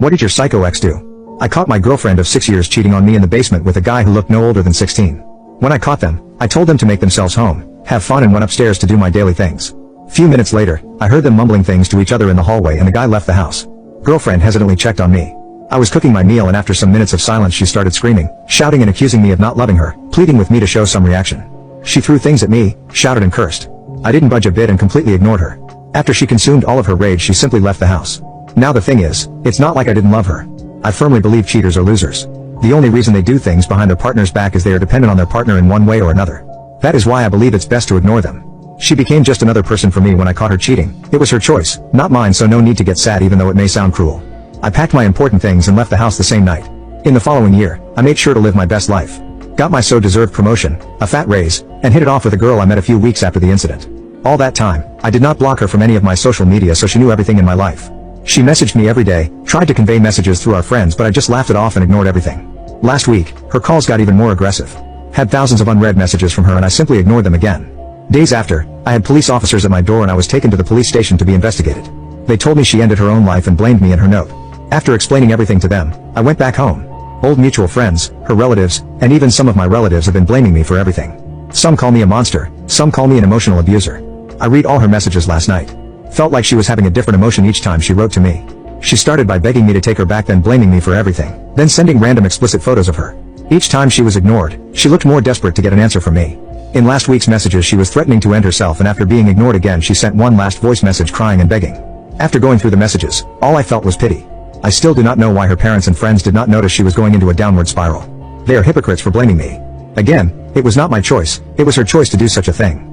What did your psycho ex do? I caught my girlfriend of 6 years cheating on me in the basement with a guy who looked no older than 16. When I caught them, I told them to make themselves home, have fun and went upstairs to do my daily things. Few minutes later, I heard them mumbling things to each other in the hallway and the guy left the house. Girlfriend hesitantly checked on me. I was cooking my meal and after some minutes of silence she started screaming, shouting and accusing me of not loving her, pleading with me to show some reaction. She threw things at me, shouted and cursed. I didn't budge a bit and completely ignored her. After she consumed all of her rage she simply left the house. Now the thing is, it's not like I didn't love her. I firmly believe cheaters are losers. The only reason they do things behind their partner's back is they are dependent on their partner in one way or another. That is why I believe it's best to ignore them. She became just another person for me when I caught her cheating. It was her choice, not mine, so no need to get sad even though it may sound cruel. I packed my important things and left the house the same night. In the following year, I made sure to live my best life. Got my so-deserved promotion, a fat raise, and hit it off with a girl I met a few weeks after the incident. All that time, I did not block her from any of my social media so she knew everything in my life. She messaged me every day, tried to convey messages through our friends but I just laughed it off and ignored everything. Last week, her calls got even more aggressive. Had thousands of unread messages from her and I simply ignored them again. Days after, I had police officers at my door and I was taken to the police station to be investigated. They told me she ended her own life and blamed me in her note. After explaining everything to them, I went back home. Old mutual friends, her relatives, and even some of my relatives have been blaming me for everything. Some call me a monster, some call me an emotional abuser. I read all her messages last night. Felt like she was having a different emotion each time she wrote to me. She started by begging me to take her back, then blaming me for everything, then sending random explicit photos of her. Each time she was ignored, she looked more desperate to get an answer from me. In last week's messages she was threatening to end herself and after being ignored again she sent one last voice message crying and begging. After going through the messages, all I felt was pity. I still do not know why her parents and friends did not notice she was going into a downward spiral. They are hypocrites for blaming me. Again, it was not my choice, it was her choice to do such a thing.